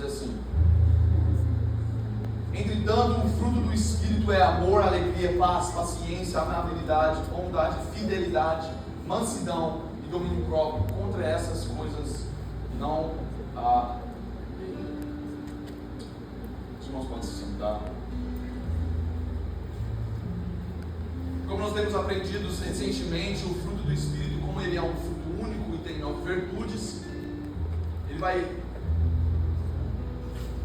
Diz assim: entretanto, o fruto do Espírito é amor, alegria, paz, paciência, amabilidade, bondade, fidelidade, mansidão e domínio próprio. Contra essas coisas não há lei. Os irmãos podem se sentar. Como nós temos aprendido recentemente, o fruto do Espírito, como ele é um fruto único e tem 9 virtudes, ele vai...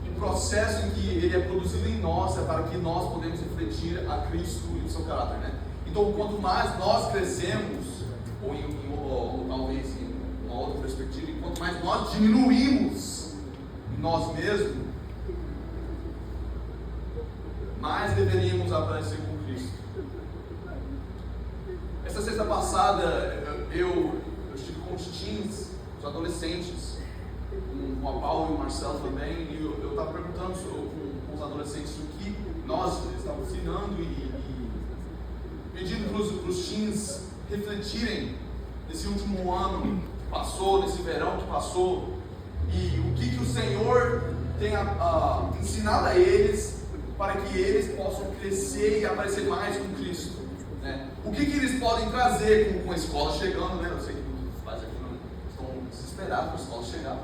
o processo em que ele é produzido em nós é para que nós podemos refletir a Cristo e o seu caráter, né? Então, quanto mais nós crescemos, ou talvez em uma outra perspectiva, quanto mais nós diminuímos em nós mesmos, mais deveríamos aparecer com Cristo. Essa sexta passada, eu estive com os teens, os adolescentes, com a Paula e o Marcelo também, e eu estava perguntando com os adolescentes o que nós estávamos ensinando e pedindo para os teens refletirem nesse último ano que passou, nesse verão que passou, e o que o Senhor tem ensinado a eles para que eles possam crescer e aparecer mais com Cristo, né? O que eles podem trazer com a escola chegando, né? Eu sei que os pais aqui não estão desesperados para a escola chegar,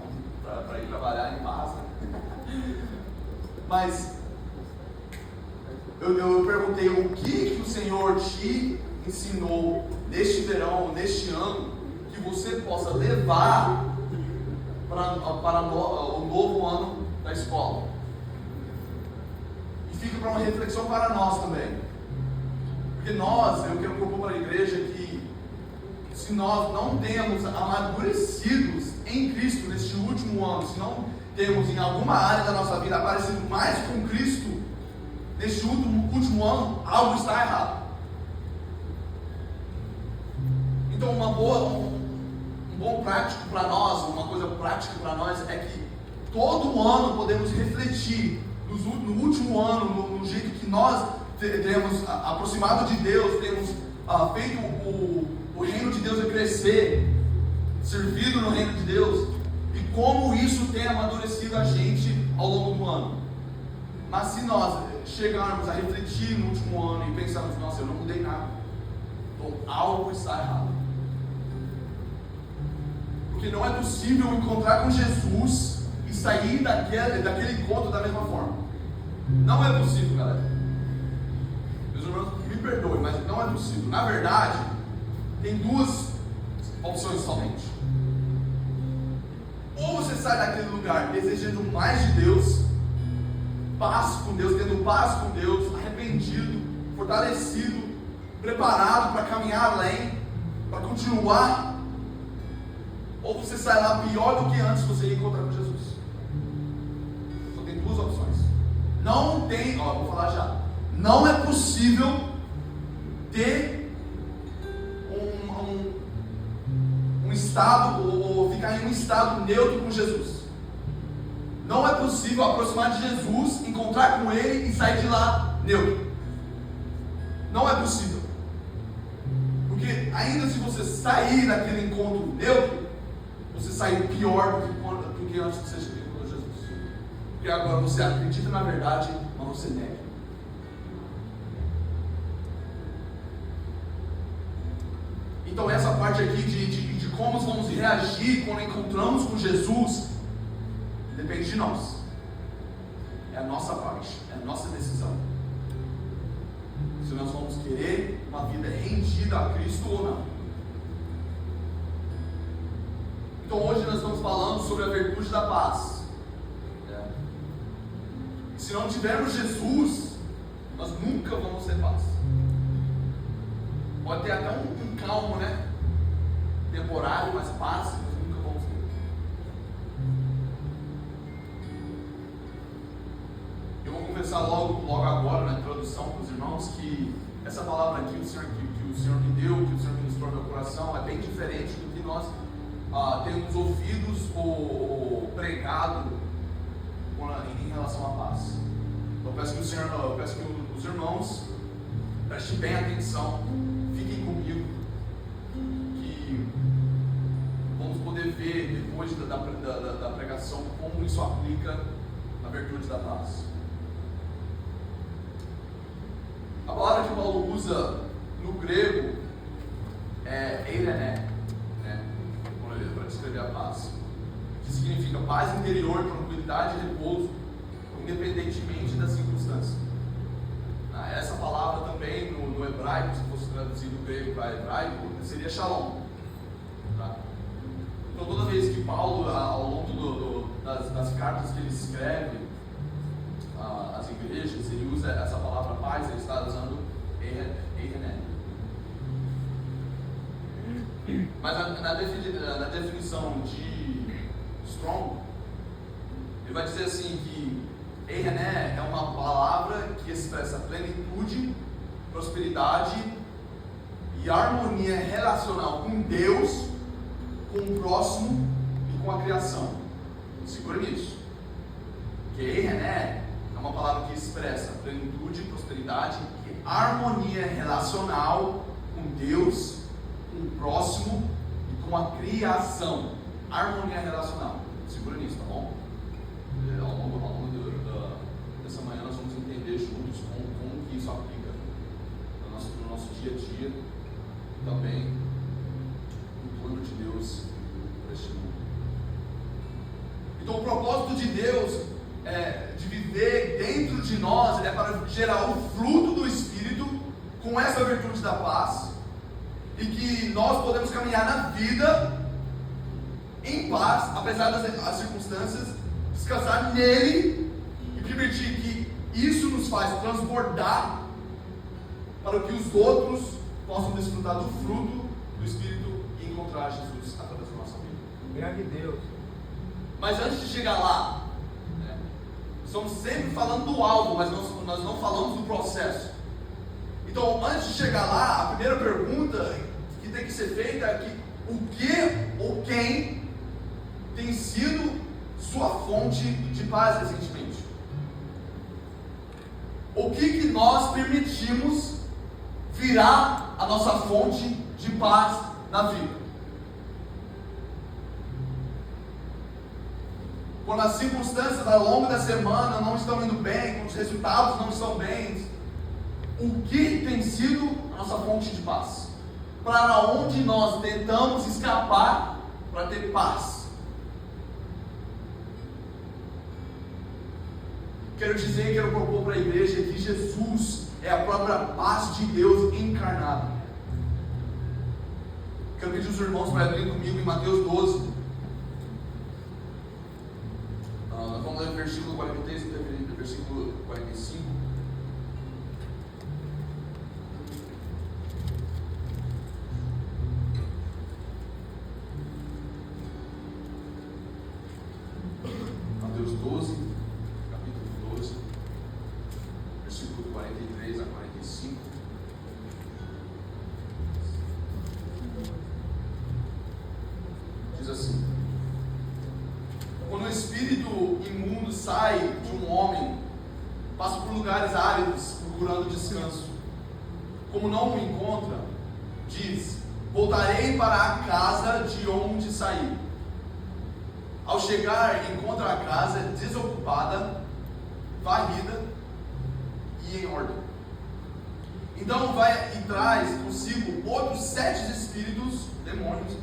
para ir trabalhar em paz, né? Mas eu perguntei o que o Senhor te ensinou neste verão, neste ano, que você possa levar para o novo ano da escola. E fica para uma reflexão para nós também. Porque eu quero propor para a igreja que, se nós não temos amadurecidos em Cristo neste último ano, se não temos em alguma área da nossa vida aparecido mais com Cristo neste último ano, algo está errado. Então um bom prático para nós, uma coisa prática para nós é que todo ano podemos refletir no último ano, no jeito que nós temos aproximado de Deus, temos feito o reino de Deus crescer, servido no reino de Deus, e como isso tem amadurecido a gente ao longo do ano. Mas se nós chegarmos a refletir no último ano e pensarmos, nossa, eu não mudei nada, então algo está errado. Porque não é possível encontrar com Jesus e sair daquele encontro da mesma forma. Não é possível, galera. Meus irmãos, me perdoem, mas não é possível. Na verdade, tem duas opções somente. Ou você sai daquele lugar desejando mais de Deus, paz com Deus, tendo paz com Deus, arrependido, fortalecido, preparado para caminhar além, para continuar. Ou você sai lá pior do que antes você ia encontrar com Jesus. Só tem duas opções. Não tem, vou falar já. Não é possível ter um estado, ou ficar em um estado neutro com Jesus. Não é possível aproximar de Jesus, encontrar com Ele e sair de lá neutro. Não é possível. Porque ainda se você sair daquele encontro neutro, você saiu pior do que antes que você encontrou Jesus. Porque agora você acredita na verdade, mas você nega. Então essa parte aqui de como vamos reagir quando encontramos com Jesus, depende de nós. É a nossa parte, é a nossa decisão. Se nós vamos querer uma vida rendida a Cristo ou não. Então hoje nós estamos falando sobre a virtude da paz. Se não tivermos Jesus, nós nunca vamos ter paz. Pode ter até um calmo, né? Temporário, mas paz nós nunca vamos ter. Eu vou conversar logo agora na introdução para os irmãos que essa palavra aqui que o Senhor me deu, que o Senhor ministrou no meu coração, é bem diferente do que nós temos ouvidos ou pregado em relação à paz. Então eu peço que os irmãos prestem bem atenção, fiquem comigo, que vamos poder ver depois depois da pregação, como isso aplica na virtude da paz. A palavra que Paulo usa no grego é eirene, né, para descrever a paz, que significa paz interior, tranquilidade e repouso, independentemente das circunstâncias. Essa palavra também no hebraico, se fosse traduzido do grego para hebraico, seria shalom. Tá? Então toda vez que Paulo, ao longo das cartas que ele escreve às igrejas, ele usa essa palavra paz, ele está usando eirene. Mas na definição de Strong, ele vai dizer assim que eirene é uma palavra que expressa plenitude, prosperidade e harmonia relacional com Deus, com o próximo e com a criação. Segura nisso. Que eirene é uma palavra que expressa plenitude, prosperidade e harmonia relacional com Deus, com o próximo e com a criação. Harmonia relacional. Segura nisso, tá bom? Ao longo dessa manhã nós vamos entender juntos como que isso aplica no nosso dia a dia, também no plano de Deus para este mundo. Então o propósito de Deus de viver dentro de nós é para gerar o fruto do Espírito com essa virtude da paz, e que nós podemos caminhar na vida em paz, apesar das circunstâncias, descansar nele e permitir que isso nos faz transbordar para que os outros possam desfrutar do fruto do Espírito e encontrar Jesus através da nossa vida. Grande Deus. Mas antes de chegar lá, estamos sempre falando do alvo, mas nós não falamos do processo. Então, antes de chegar lá, a primeira pergunta que tem que ser feita é o que ou quem tem sido sua fonte de paz recentemente? O que nós permitimos virar a nossa fonte de paz na vida? Quando as circunstâncias ao longo da semana não estão indo bem, quando os resultados não estão bem, o que tem sido a nossa fonte de paz? Para onde nós tentamos escapar para ter paz? Quero dizer, quero propor para a igreja que Jesus é a própria paz de Deus encarnada. Quero pedir os irmãos para abrirem comigo em Mateus 12. Nós vamos ler o versículo 43 e o versículo 45. Mateus 12, capítulo 12, versículo 43 a 45. Diz assim: quando o espírito imundo sai de um homem, passa por lugares áridos procurando descanso. Como não o encontra, diz: voltarei para a casa de onde saí. Ao chegar, encontra a casa desocupada, varrida e em ordem. Então vai e traz consigo outros 7 espíritos, demônios,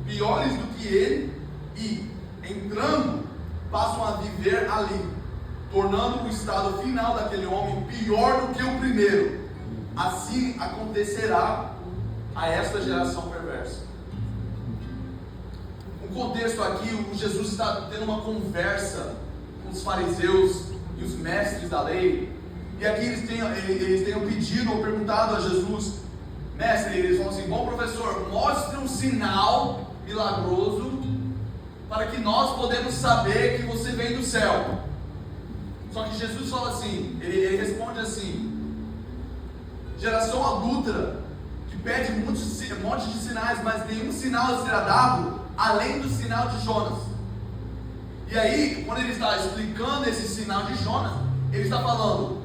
piores do que ele, e, entrando, passam a viver ali, tornando o estado final daquele homem pior do que o primeiro. Assim acontecerá a esta geração perversa. O contexto aqui, o Jesus está tendo uma conversa com os fariseus e os mestres da lei, e aqui eles têm um pedido ou perguntado a Jesus: mestre, eles falam assim: bom professor, mostre um sinal milagroso para que nós podemos saber que você vem do céu. Só que Jesus fala assim, ele responde assim: geração adúltera, que pede um monte de sinais, mas nenhum sinal será dado além do sinal de Jonas. E aí, quando ele está explicando esse sinal de Jonas, ele está falando: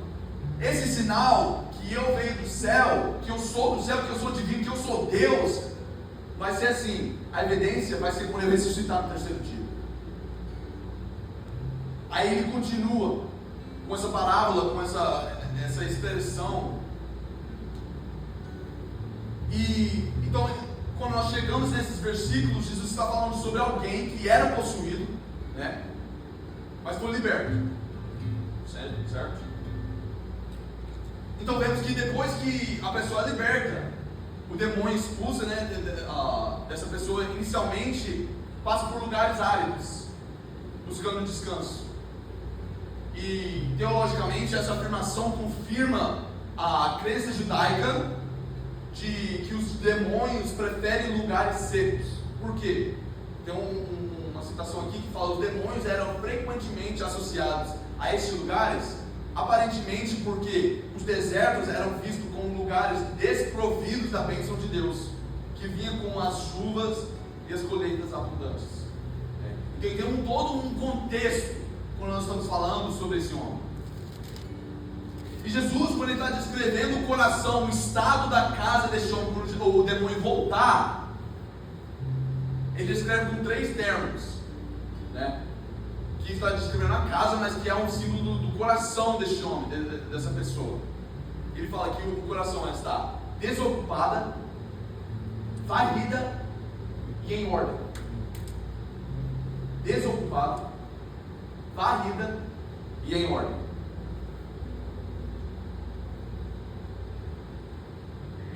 esse sinal que eu venho do céu, que eu sou do céu, que eu sou divino, que eu sou Deus, vai ser assim, a evidência vai ser quando eu ressuscitar no terceiro dia. Aí ele continua com essa parábola, com essa expressão. E então, quando nós chegamos nesses versículos, Jesus está falando sobre alguém que era possuído, né? Mas foi liberto. Certo? Então vemos que depois que a pessoa é liberta, o demônio expulsa, né, dessa pessoa, inicialmente passa por lugares áridos, buscando descanso. E teologicamente essa afirmação confirma a crença judaica de que os demônios preferem lugares secos. Por quê? Tem uma citação aqui que fala: os demônios eram frequentemente associados a estes lugares, aparentemente porque os desertos eram vistos como lugares desprovidos da bênção de Deus, que vinha com as chuvas e as colheitas abundantes. Então tem todo um contexto quando nós estamos falando sobre esse homem. E Jesus, quando ele está descrevendo o coração, o estado da casa desse homem, quando o demônio voltar, ele descreve com 3 termos, né? Que está descrevendo a casa, mas que é um símbolo do coração deste homem, dessa pessoa. Ele fala que o coração está desocupada, varrida e em ordem. Desocupada, varrida e em ordem.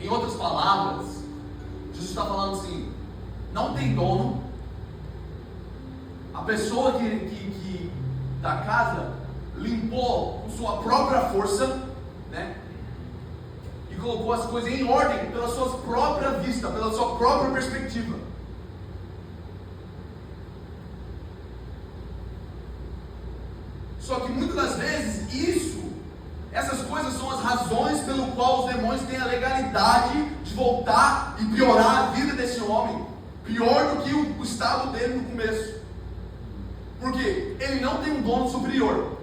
Em outras palavras, Jesus está falando assim: não tem dono. A pessoa que da casa limpou com sua própria força, né? E colocou as coisas em ordem pela sua própria vista, pela sua própria perspectiva. Só que muitas das vezes essas coisas são as razões pelo qual os demônios têm a legalidade de voltar e piorar a vida desse homem, pior do que o estado dele no começo. Porque ele não tem um dono superior.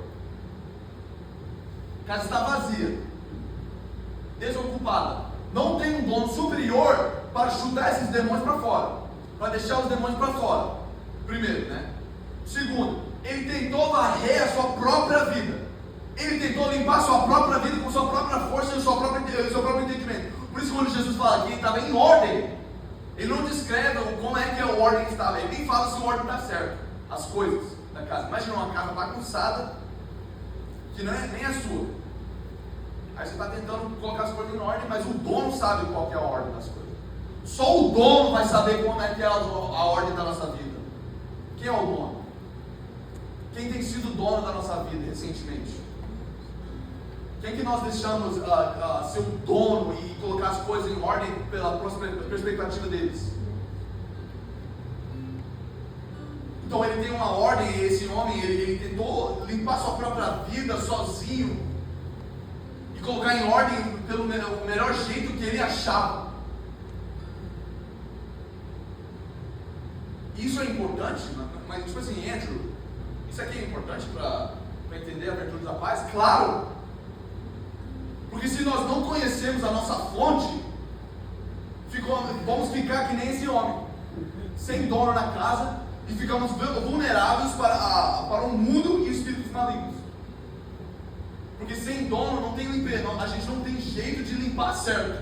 A casa está vazia, desocupada. Não tem um dono superior para chutar esses demônios para fora, para deixar os demônios para fora. Primeiro, né? Segundo, ele tentou varrer a sua própria vida. Ele tentou limpar a sua própria vida com sua própria força e o seu próprio entendimento. Por isso, quando Jesus fala que ele estava em ordem, ele não descreve como é que a ordem estava. Ele nem fala se a ordem está certa. As coisas da casa. Imagina uma casa bagunçada, que não é nem a sua. Aí você está tentando colocar as coisas em ordem, mas o dono sabe qual que é a ordem das coisas. Só o dono vai saber como é que é a ordem da nossa vida. Quem é o dono? Quem tem sido o dono da nossa vida recentemente? Quem que nós deixamos ser o dono e colocar as coisas em ordem pela perspectiva deles? Então ele tem uma ordem, e esse homem ele tentou limpar sua própria vida sozinho e colocar em ordem pelo melhor jeito que ele achava. Isso é importante, mas tipo assim, Andrew, isso aqui é importante para entender a virtude da paz? Claro! Porque se nós não conhecemos a nossa fonte, vamos ficar que nem esse homem, sem dono na casa, e ficamos vulneráveis para o mundo e espíritos malignos. Porque sem dono não tem limpeza, a gente não tem jeito de limpar certo.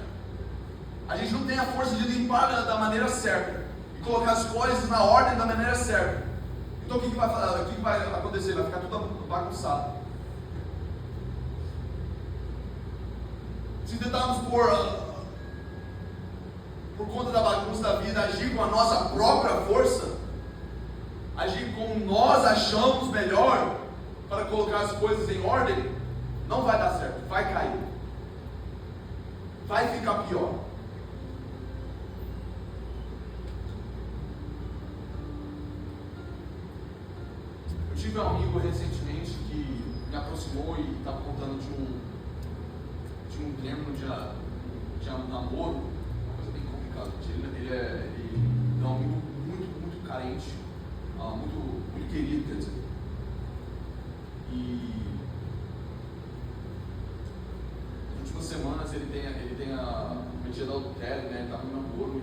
A gente não tem a força de limpar da maneira certa e colocar as coisas na ordem da maneira certa. Então o que vai acontecer? Vai ficar tudo bagunçado. Se tentarmos por conta da bagunça da vida, agir com a nossa própria força, agir como nós achamos melhor para colocar as coisas em ordem, não vai dar certo, vai cair, vai ficar pior. Eu tive um amigo recentemente que me aproximou e estava contando de um termo de namoro, uma coisa bem complicada. Ele é um amigo muito carente, muito querido, quer dizer. E nas últimas semanas ele tem a medida do adultério, né? Ele estava em namoro,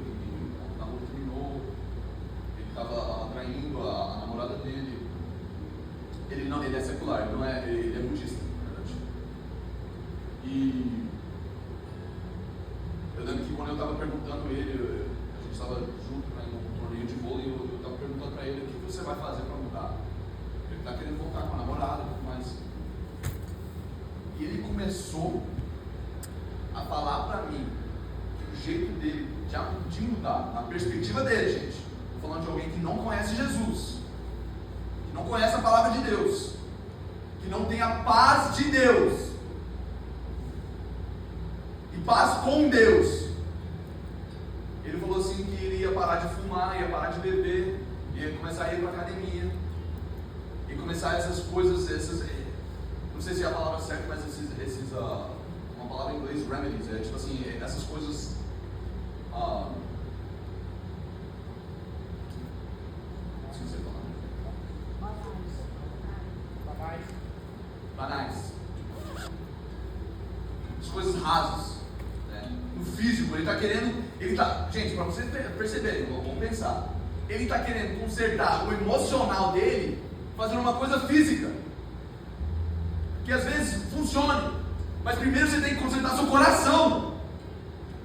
namoro secular, ele é budista, na verdade. E eu lembro que quando eu estava perguntando ele, a gente estava junto, né, num torneio de vôlei, eu estava perguntando para ele: o que você vai fazer para mudar? Ele está querendo voltar com a namorada e tudo mais. E ele começou a falar para mim que o jeito dele de mudar, na perspectiva dele, gente, estou falando de alguém que não conhece Jesus, que não conhece a palavra de Deus, que não tem a paz de Deus e paz com Deus. Ele falou assim que ele ia parar de fumar, ia parar de beber, ia começar a ir para a academia, ia começar essas coisas, não sei se é a palavra certa, mas uma palavra em inglês, remedies, tipo assim, essas coisas, não sei se é a palavra. Banais. As coisas rasas, né? No físico, ele está querendo, gente, para vocês perceberem, vamos pensar, ele está querendo consertar o emocional dele, fazendo uma coisa física, que às vezes funcione, mas primeiro você tem que consertar seu coração.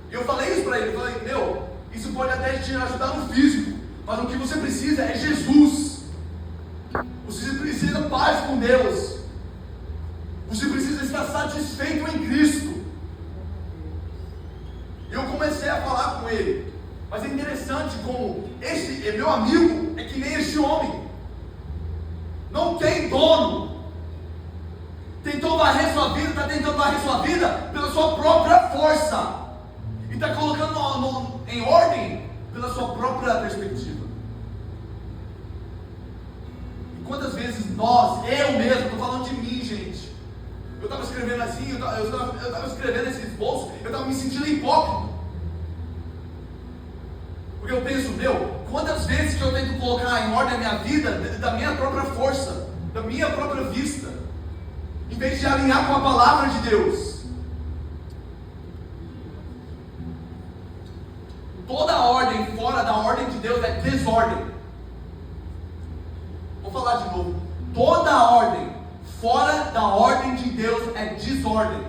E eu falei isso para ele, eu falei: isso pode até te ajudar no físico, mas o que você precisa é Jesus. Você precisa de paz com Deus, você precisa estar satisfeito em Cristo. Eu comecei a falar com ele, mas é interessante como esse meu amigo é que nem este homem, não tem dono. Tentou varrer sua vida, está tentando varrer sua vida pela sua própria força, e está colocando em ordem pela sua própria perspectiva. E quantas vezes eu mesmo, estou falando de mim, gente, eu estava escrevendo assim, eu estava escrevendo esse esboço, eu estava me sentindo hipócrita, porque eu penso: quantas vezes que eu tento colocar em ordem a minha vida da minha própria força, da minha própria vista, em vez de alinhar com a palavra de Deus. Toda ordem fora da ordem de Deus é desordem. Vou falar de novo. Toda ordem fora da ordem de Deus é desordem.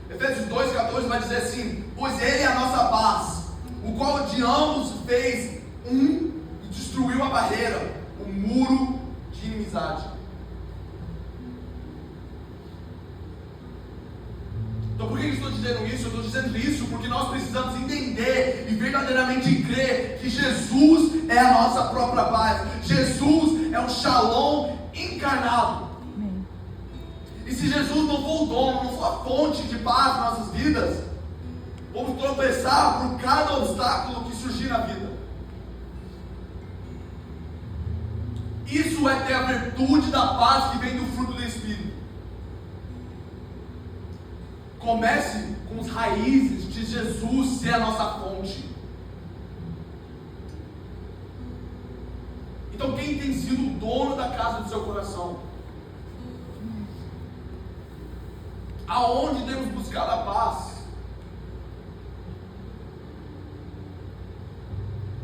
Efésios 2,14 vai dizer assim: pois Ele é a nossa paz, o qual de ambos fez e destruiu a barreira, o muro de inimizade. Então por que eu estou dizendo isso? Eu estou dizendo isso porque nós precisamos entender e verdadeiramente crer que Jesus é a nossa própria paz. Jesus é o Shalom encarnado. E se Jesus não for o dono, não for a fonte de paz nas nossas vidas, vamos tropeçar por cada obstáculo que surgir na vida. Isso é ter a virtude da paz que vem do fruto do Espírito. Comece com as raízes de Jesus ser a nossa fonte. Então quem tem sido o dono da casa do seu coração? Aonde devemos buscar a paz?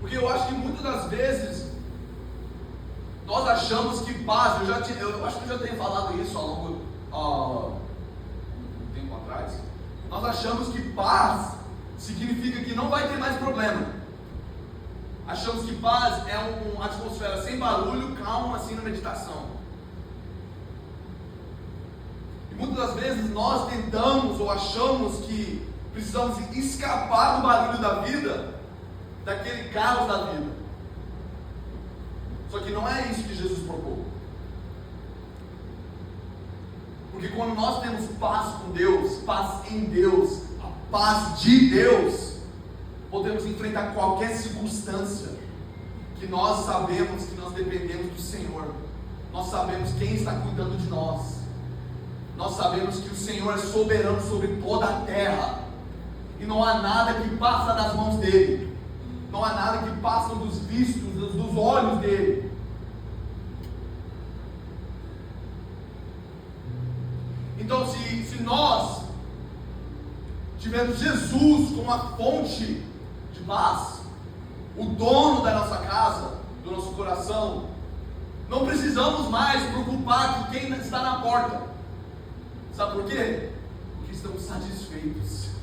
Porque eu acho que muitas das vezes nós achamos que paz, eu acho que eu já tenho falado isso ao longo um tempo atrás. Nós achamos que paz significa que não vai ter mais problema. Achamos que paz é uma atmosfera sem barulho, calma, assim, na meditação. E muitas das vezes nós tentamos ou achamos que precisamos escapar do barulho da vida, daquele caos da vida. Só que não é isso que Jesus propôs. Porque quando nós temos paz com Deus, paz em Deus, a paz de Deus, podemos enfrentar qualquer circunstância, que nós sabemos que nós dependemos do Senhor, nós sabemos quem está cuidando de nós, nós sabemos que o Senhor é soberano sobre toda a terra, e não há nada que passa das mãos dele, não há nada que passa dos vistos, dos olhos dele. Então se nós tivermos Jesus como a fonte de paz, o dono da nossa casa, do nosso coração, Não precisamos mais preocupar com quem está na porta. Sabe por quê? Porque estamos satisfeitos.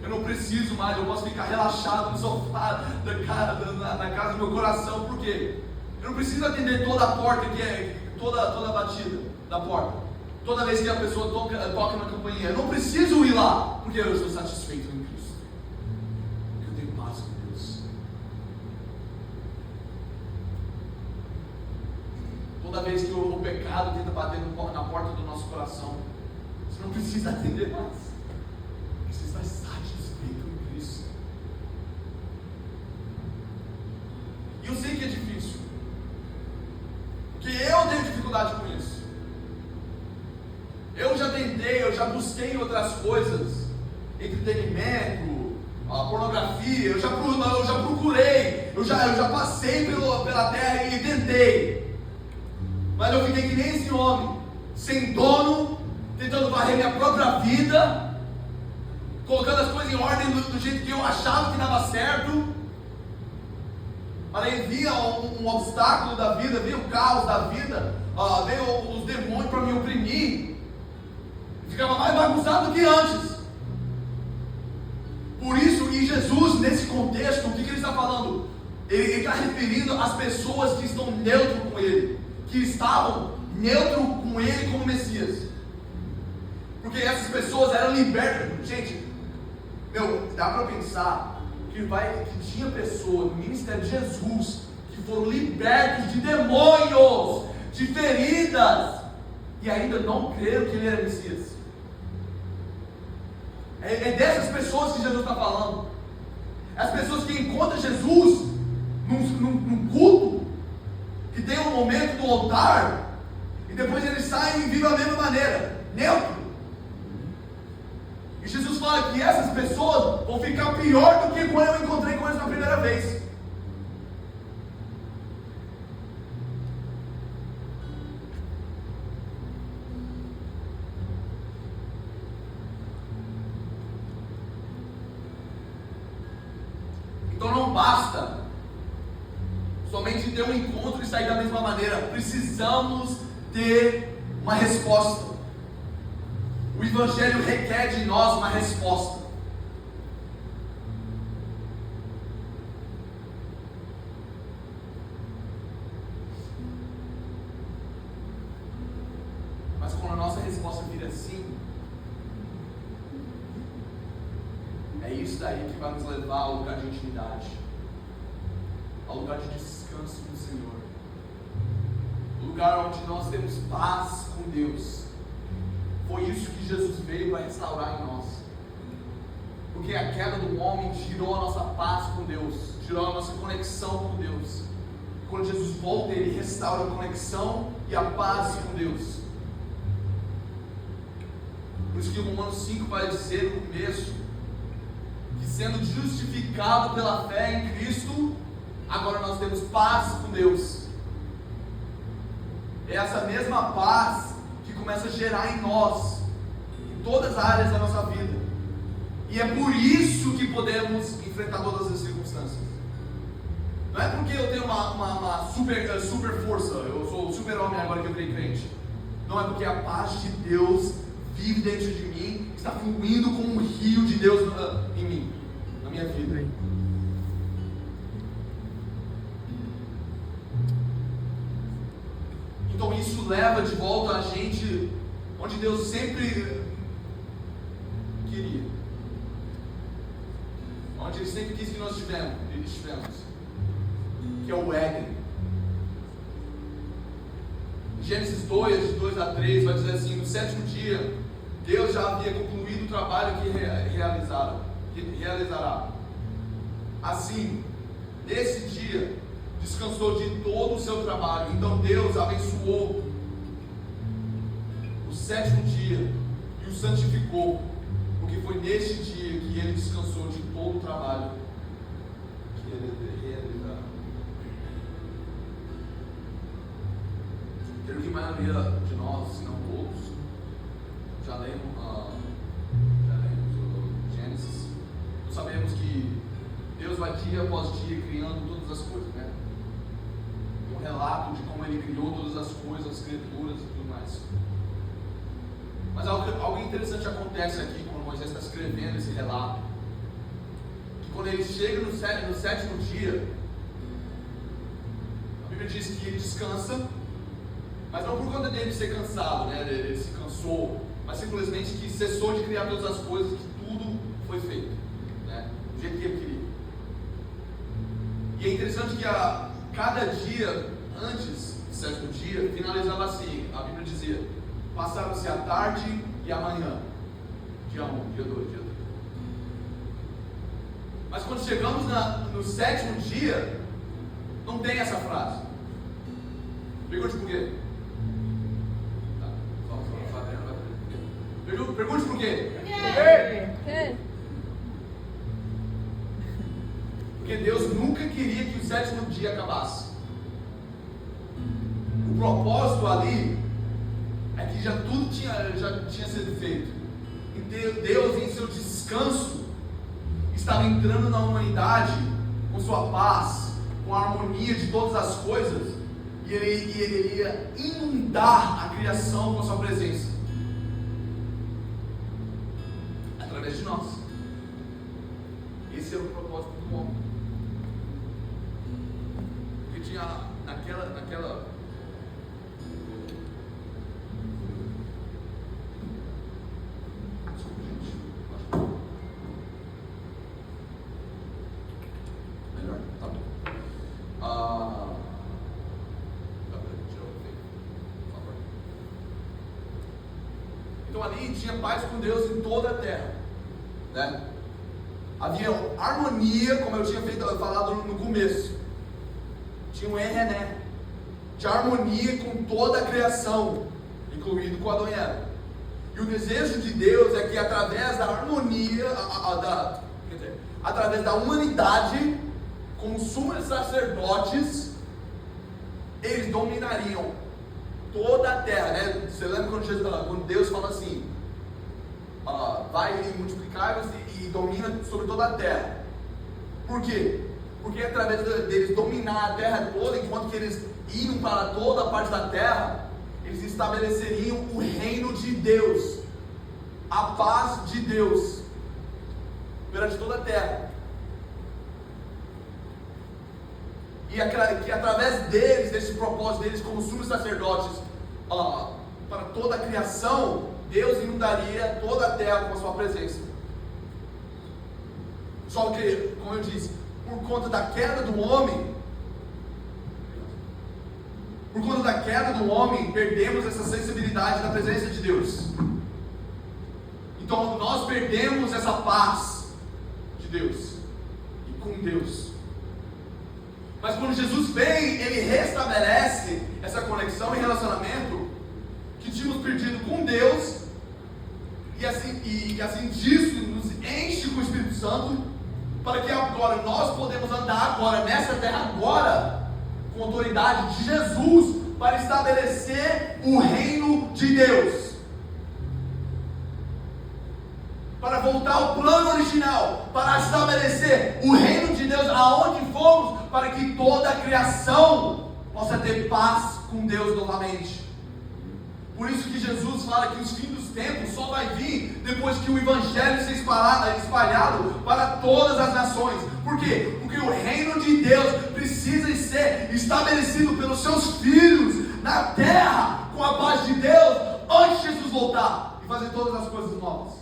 Eu não preciso mais, eu posso ficar relaxado no sofá na casa do meu coração. Por quê? Eu não preciso atender toda a porta, que é toda a batida da porta. Toda vez que a pessoa toca na campainha, eu não preciso ir lá, porque eu estou satisfeito em Cristo. Porque eu tenho paz com Deus. Toda vez que o pecado tenta bater na porta do nosso coração, você não precisa atender mais. Você está satisfeito em Cristo. E eu sei que é difícil, porque eu tenho dificuldade com isso. Eu já tentei, eu já busquei outras coisas, entretenimento, pornografia, eu já procurei, eu já passei pela terra e tentei. Mas eu fiquei que nem esse homem, sem dono, tentando varrer minha própria vida, colocando as coisas em ordem do jeito que eu achava que dava certo. Mas aí via um obstáculo da vida, via o caos da vida, veio os demônios para me oprimir, ficava mais bagunçado do que antes. Por isso, e Jesus, nesse contexto, o que ele está falando? Ele está referindo às pessoas que estão neutro com ele, que estavam neutro com ele como Messias, porque essas pessoas eram libertas. Gente, dá para pensar que tinha pessoas no ministério de Jesus que foram libertos de demônios, de feridas, e ainda não creram que ele era Messias. É dessas pessoas que Jesus está falando. As pessoas que encontram Jesus num culto, que tem um momento do altar, e depois eles saem e vivem da mesma maneira, neutro. E Jesus fala que essas pessoas vão ficar pior do que quando eu encontrei com eles na primeira vez. Então não basta somente ter um encontro e sair da mesma maneira. Precisamos ter uma resposta. O Evangelho requer de nós uma resposta. Mas quando a nossa resposta vira assim, é isso daí que vai nos levar ao lugar de intimidade, ao lugar de descanso no Senhor, o lugar onde nós temos paz com Deus. Foi isso que Jesus veio para restaurar em nós, porque a queda do homem tirou a nossa paz com Deus, tirou a nossa conexão com Deus. Quando Jesus volta, Ele restaura a conexão e a paz com Deus. Por isso que o Romanos 5 vai dizer no começo, que sendo justificado pela fé em Cristo, agora nós temos paz com Deus. É essa mesma paz que começa a gerar em nós, em todas as áreas da nossa vida. E é por isso que podemos enfrentar todas as circunstâncias. Não é porque eu tenho uma super força, eu sou o super homem agora que eu virei crente. Não é porque a paz de Deus vive dentro de mim, está fluindo como um rio de Deus em mim, na minha vida. Então isso leva de volta a gente onde Deus sempre queria, onde Ele sempre quis que nós estivemos, que é o Éden. Em Gênesis 2, de 2 a 3, vai dizer assim: no sétimo dia, Deus já havia concluído o trabalho que realizará. Assim, nesse dia, descansou de todo o seu trabalho. Então Deus abençoou o sétimo dia e o santificou, porque foi neste dia que Ele descansou de todo o trabalho que Ele realizará. Creio que a maioria de nós, se não todos, já lemos o Gênesis. Nós sabemos que Deus vai dia após dia criando todas as coisas, né? Um relato de como ele criou todas as coisas, as criaturas e tudo mais. Mas algo interessante acontece aqui quando Moisés está escrevendo esse relato. Que quando ele chega no sétimo dia, a Bíblia diz que ele descansa, mas não por conta dele ser cansado, né? Ele se cansou, mas simplesmente que cessou de criar todas as coisas, que tudo foi feito, né? Do jeito que ele queria. E é interessante que cada dia antes do sétimo dia finalizava assim. A Bíblia dizia: passaram-se a tarde e a manhã, dia 1, dia 2, dia 3. Mas quando chegamos no sétimo dia, não tem essa frase. Pergunte por quê? Pergunte por quê? Porque Deus nunca queria que o sétimo dia acabasse. O propósito ali é que tudo já tinha sido feito. E Deus, em seu descanso, estava entrando na humanidade com sua paz, com a harmonia de todas as coisas, e ele ia inundar a criação com a sua presença, através de nós. Esse era o propósito do homem. Porque tinha naquela ali tinha paz com Deus em toda a terra, né? Havia harmonia, como eu tinha falado no começo. Tinha um René de harmonia com toda a criação, incluindo com Adão e Eva. E o desejo de Deus é que através da harmonia, através da humanidade, como sumos sacerdotes, eles dominariam toda a terra, né? Você lembra quando Deus fala assim: vai multiplicar e domina sobre toda a terra. Por quê? Porque através deles dominar a terra toda, enquanto que eles iam para toda a parte da terra, eles estabeleceriam o reino de Deus, a paz de Deus perante toda a terra. E que através deles, desse propósito deles como sumos sacerdotes para toda a criação, Deus inundaria toda a terra com a sua presença. Só que, como eu disse, por conta da queda do homem, perdemos essa sensibilidade da presença de Deus. Então nós perdemos essa paz de Deus e com Deus. Mas quando Jesus vem, Ele restabelece essa conexão e relacionamento que tínhamos perdido com Deus, e assim disso nos enche com o Espírito Santo, para que agora nós podemos andar agora nessa terra agora com a autoridade de Jesus para estabelecer o reino de Deus, para voltar ao plano original, para estabelecer o reino de Deus aonde fomos, para que toda a criação possa ter paz com Deus novamente. Por isso que Jesus fala que os fins dos tempos só vai vir depois que o Evangelho seja espalhado para todas as nações. Por quê? Porque o reino de Deus precisa ser estabelecido pelos seus filhos na terra, com a paz de Deus, antes de Jesus voltar e fazer todas as coisas novas.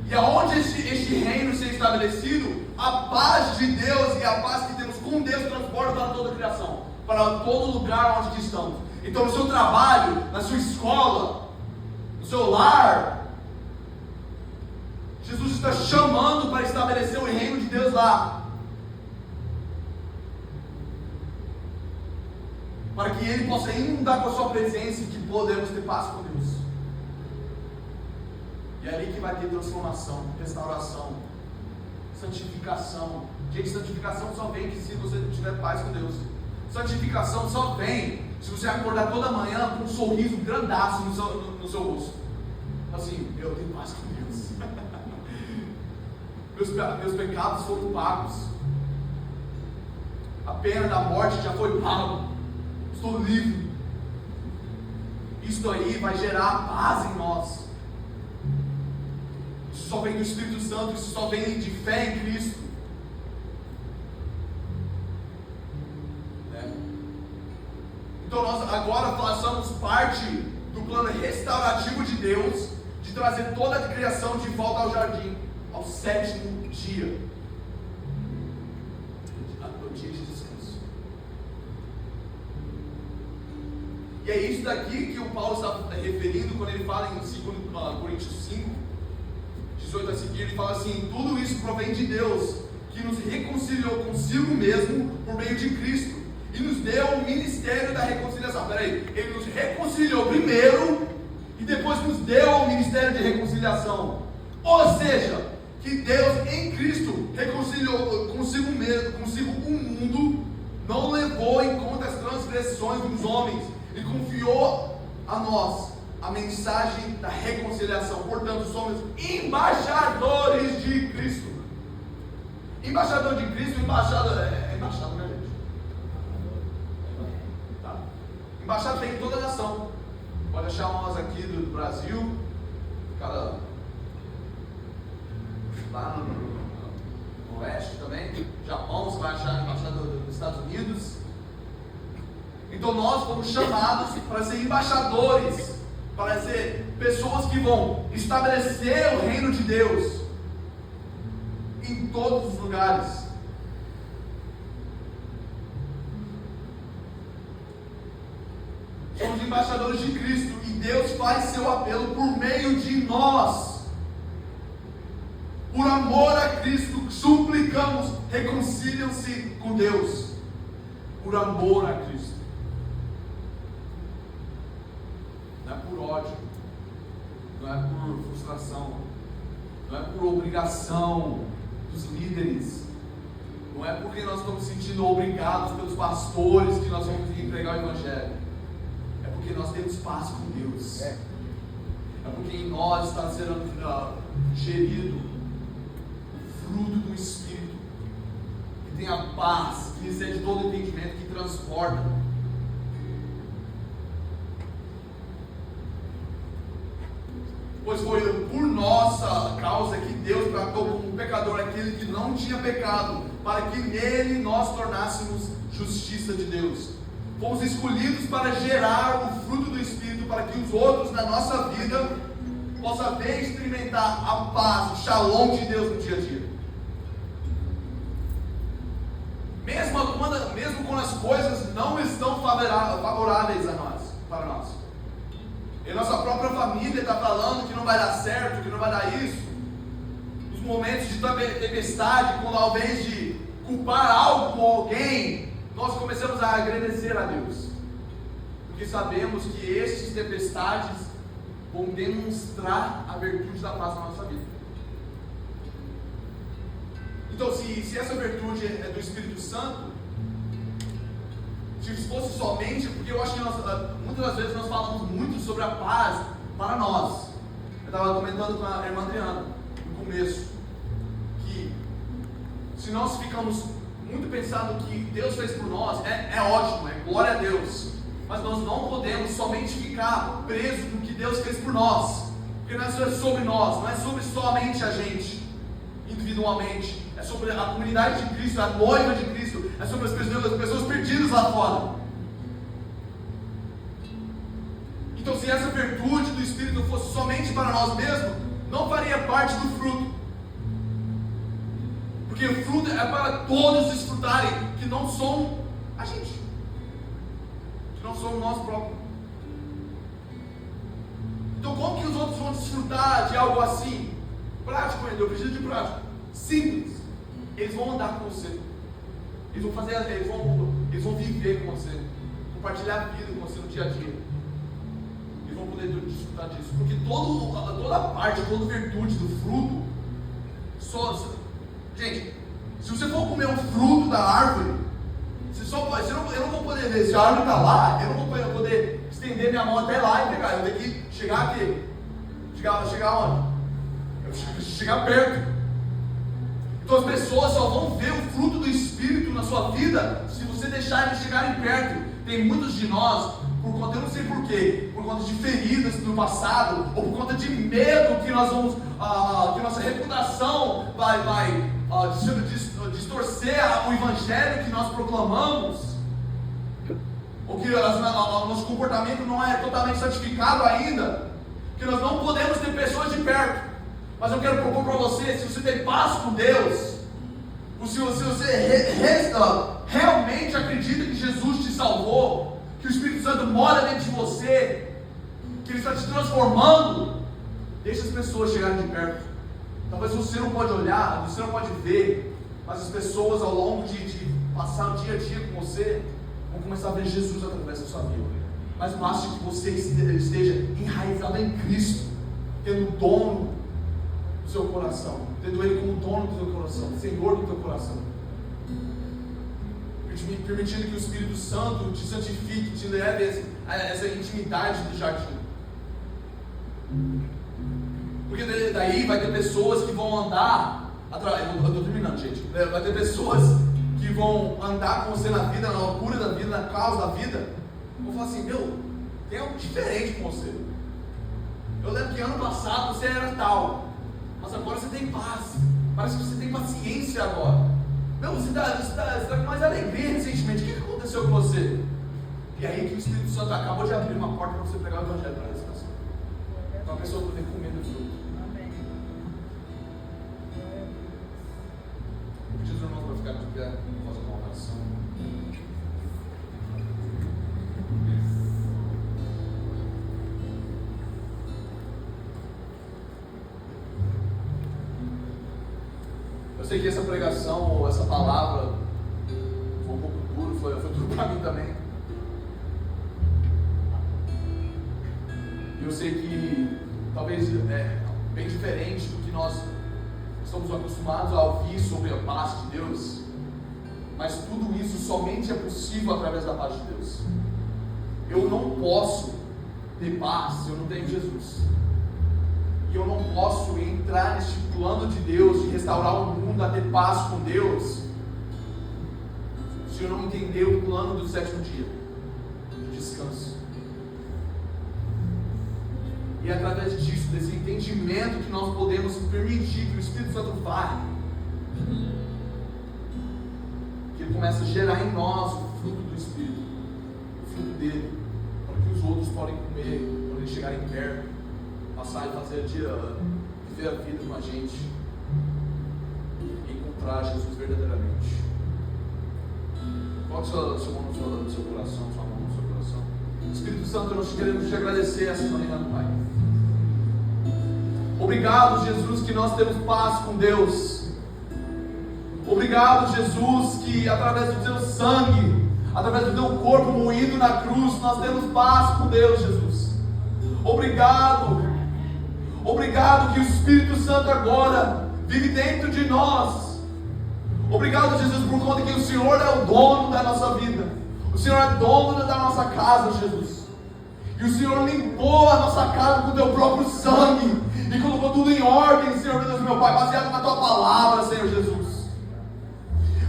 E aonde este reino ser estabelecido, a paz de Deus e a paz que temos com Deus transporta para toda a criação, para todo lugar onde estamos. Então no seu trabalho, na sua escola, no seu lar, Jesus está chamando para estabelecer o reino de Deus lá, para que Ele possa inundar com a sua presença e que podemos ter paz com Deus. E é ali que vai ter transformação, restauração, santificação. Gente, santificação só vem se você tiver paz com Deus. Santificação só vem se você acordar toda manhã com um sorriso grandaço no seu rosto. Assim, eu tenho paz com Deus. meus pecados foram pagos. A pena da morte já foi paga. Estou livre. Isso aí vai gerar paz em nós. Isso só vem do Espírito Santo, isso só vem de fé em Cristo. Então nós agora façamos parte do plano restaurativo de Deus, de trazer toda a criação de volta ao jardim, ao 7º dia. O dia de descanso. E é isso daqui que o Paulo está referindo quando ele fala em 2 Coríntios 5, 18 a seguir, ele fala assim: tudo isso provém de Deus, que nos reconciliou consigo mesmo por meio de Cristo, e nos deu o ministério da reconciliação. Ele nos reconciliou primeiro, e depois nos deu o ministério de reconciliação. Ou seja, que Deus em Cristo reconciliou consigo mesmo, consigo o mundo, não levou em conta as transgressões dos homens, e confiou a nós a mensagem da reconciliação. Portanto, somos embaixadores de Cristo. Embaixador de Cristo, embaixador, né, gente? Tá. Embaixador tem em toda a nação. Pode achar nós aqui do Brasil, lá no oeste também, Japão, você vai achar embaixador dos Estados Unidos. Então nós fomos chamados para ser embaixadores, para ser pessoas que vão estabelecer o reino de Deus em todos os lugares. Somos embaixadores de Cristo e Deus faz seu apelo por meio de nós. Por amor a Cristo, suplicamos, reconciliam-se com Deus. Por amor a Cristo. Não é por ódio, não é por frustração, não é por obrigação dos líderes, não é porque nós estamos sentindo obrigados pelos pastores que nós vamos pregar o Evangelho, é porque nós temos paz com Deus, é porque em nós está sendo gerido o fruto do Espírito, que tem a paz, que excede todo entendimento, que transporta. Pois foi por nossa causa que Deus tratou como um pecador aquele que não tinha pecado, para que nele nós tornássemos justiça de Deus. Fomos escolhidos para gerar o fruto do Espírito, para que os outros na nossa vida possam ver e experimentar a paz, o shalom de Deus no dia a dia. Mesmo quando as coisas não estão favoráveis para nós. E a nossa própria família está falando que não vai dar certo, que não vai dar isso. Nos momentos de tempestade, quando ao invés de culpar algo ou alguém, nós começamos a agradecer a Deus. Porque sabemos que estes tempestades vão demonstrar a virtude da paz na nossa vida. Então, se essa virtude é do Espírito Santo, se fosse somente, porque eu acho que muitas das vezes nós falamos muito sobre a paz para nós. Eu estava comentando com a irmã Adriana no começo, que se nós ficamos muito pensando que Deus fez por nós, é ótimo, é glória a Deus, mas nós não podemos somente ficar presos no que Deus fez por nós, porque não é sobre nós, não é sobre somente a gente, individualmente, é sobre a comunidade de Cristo, a noiva de Cristo, é sobre as pessoas perdidas lá fora. Então, se essa virtude do Espírito fosse somente para nós mesmos, não faria parte do fruto. Porque o fruto é para todos desfrutarem, que não são a gente, que não somos nós próprios. Então, como que os outros vão desfrutar de algo assim? Prático, eu preciso de prático. Simples. Eles vão andar com você. Eles vão viver com você, compartilhar a vida com você no dia a dia. Eles vão poder desfrutar disso, porque toda parte, toda virtude do fruto, gente, se você for comer um fruto da árvore, eu não vou poder ver, se a árvore está lá, eu não vou poder estender minha mão até lá e pegar, eu tenho que chegar aqui, chegar onde? Eu chegar perto. pessoas só vão ver o fruto do Espírito na sua vida se você deixar eles chegarem perto. Tem muitos de nós, por conta, eu não sei porquê, por conta de feridas do passado, ou por conta de medo que nós vamos, que nossa reputação vai distorcer o Evangelho que nós proclamamos, ou que nosso comportamento não é totalmente santificado ainda, que nós não podemos ter pessoas de perto. Mas eu quero propor para você, se você tem paz com Deus, se você realmente acredita que Jesus te salvou, que o Espírito Santo mora dentro de você, que Ele está te transformando, deixa as pessoas chegarem de perto. Talvez você não pode olhar, você não pode ver, mas as pessoas ao longo de passar o dia a dia com você, vão começar a ver Jesus através da sua vida. Mas basta que você esteja enraizado em Cristo, tendo o dono do seu coração, tendo Ele como dono do teu coração, Senhor do teu coração, permitindo que o Espírito Santo te santifique, te leve a essa intimidade do jardim. Porque daí vai ter pessoas que vão andar, eu estou terminando, gente, vai ter pessoas que vão andar com você na vida, na loucura da vida, na causa da vida, vão falar assim: meu, tem algo diferente com você. Eu lembro que ano passado você era tal, mas agora você tem paz, parece que você tem paciência agora. Não, você está com mais alegria recentemente. O que aconteceu com você? E aí que o Espírito Santo acabou de abrir uma porta para você pregar o Evangelho para essa pessoa, para a pessoa poder comer do fruto. Eu pedi aos irmãos para ficar de pé, fazer uma oração. Eu sei que essa pregação, ou essa palavra, foi um pouco duro, foi duro para mim também. E eu sei que talvez é bem diferente do que nós estamos acostumados a ouvir sobre a paz de Deus, mas tudo isso somente é possível através da paz de Deus. Eu não posso ter paz se eu não tenho Jesus. E eu não posso entrar neste plano de Deus, de restaurar o mundo, a ter paz com Deus, se eu não entender o plano do sétimo dia, de descanso. E é através disso, desse entendimento, que nós podemos permitir que o Espírito Santo vá, que ele começa a gerar em nós o fruto do Espírito, o fruto dele, para que os outros podem comer, quando eles chegarem perto, passar e fazer viver a vida com a gente e encontrar Jesus verdadeiramente. Coloque sua mão no seu coração, sua mão no seu coração. Espírito Santo, nós queremos te agradecer essa manhã, Pai. Obrigado, Jesus, que nós temos paz com Deus. Obrigado, Jesus, que através do teu sangue, através do teu corpo moído na cruz, nós temos paz com Deus, Jesus. Obrigado que o Espírito Santo agora vive dentro de nós. Obrigado, Jesus, por conta que o Senhor é o dono da nossa vida. O Senhor é dono da nossa casa, Jesus. E o Senhor limpou a nossa casa com o teu próprio sangue e colocou tudo em ordem, Senhor Deus, meu Pai, baseado na tua palavra, Senhor Jesus.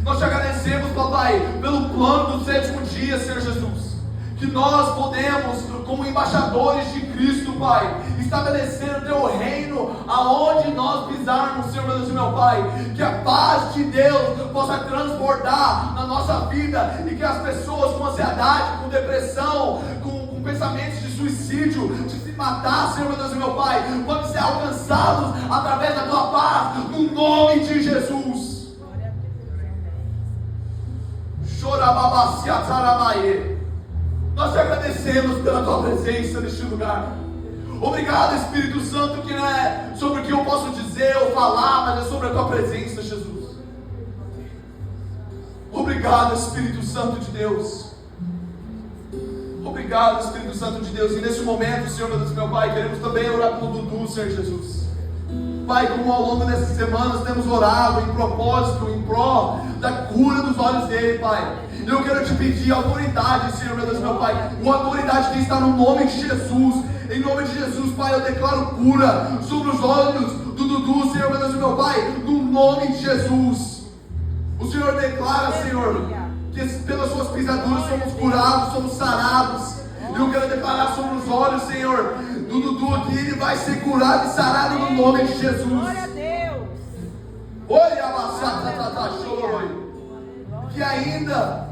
Nós te agradecemos, Papai, pelo plano do sétimo dia, Senhor Jesus, que nós podemos, como embaixadores de Cristo, Pai, estabelecer o teu reino aonde nós pisarmos, Senhor Deus e meu Pai, que a paz de Deus possa transbordar na nossa vida e que as pessoas com ansiedade, com depressão, com pensamentos de suicídio, de se matar, Senhor Deus e meu Pai, podem ser alcançados através da tua paz, no nome de Jesus. Nós te agradecemos pela tua presença neste lugar. Obrigado, Espírito Santo, que não é sobre o que eu posso dizer ou falar, mas é sobre a tua presença, Jesus. Obrigado, Espírito Santo de Deus. Obrigado, Espírito Santo de Deus. E nesse momento, Senhor, meu Deus, meu Pai, queremos também orar pelo Dudu, Senhor Jesus. Pai, como ao longo dessas semanas temos orado em propósito, em pró da cura dos olhos dele, Pai. Eu quero te pedir autoridade, Senhor, meu Deus, meu Pai, uma autoridade que está no nome de Jesus. Em nome de Jesus, Pai, eu declaro cura sobre os olhos do Dudu, Senhor, meu Deus e meu Pai, no nome de Jesus. O Senhor declara, Senhor, que pelas suas pisaduras somos curados, somos sarados. E eu quero declarar sobre os olhos, Senhor, do Dudu, que ele vai ser curado e sarado no nome de Jesus. Glória a Deus. Oi, amassata, que ainda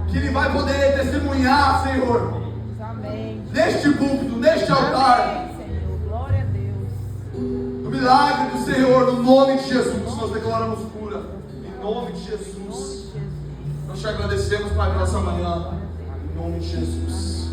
que ele vai poder testemunhar, Senhor, amém, neste púlpito, neste altar, amém, Senhor. Glória a Deus. do milagre do Senhor, no nome de Jesus. Nós declaramos cura, em nome de Jesus. Nós te agradecemos, Pai, nessa manhã, em nome de Jesus.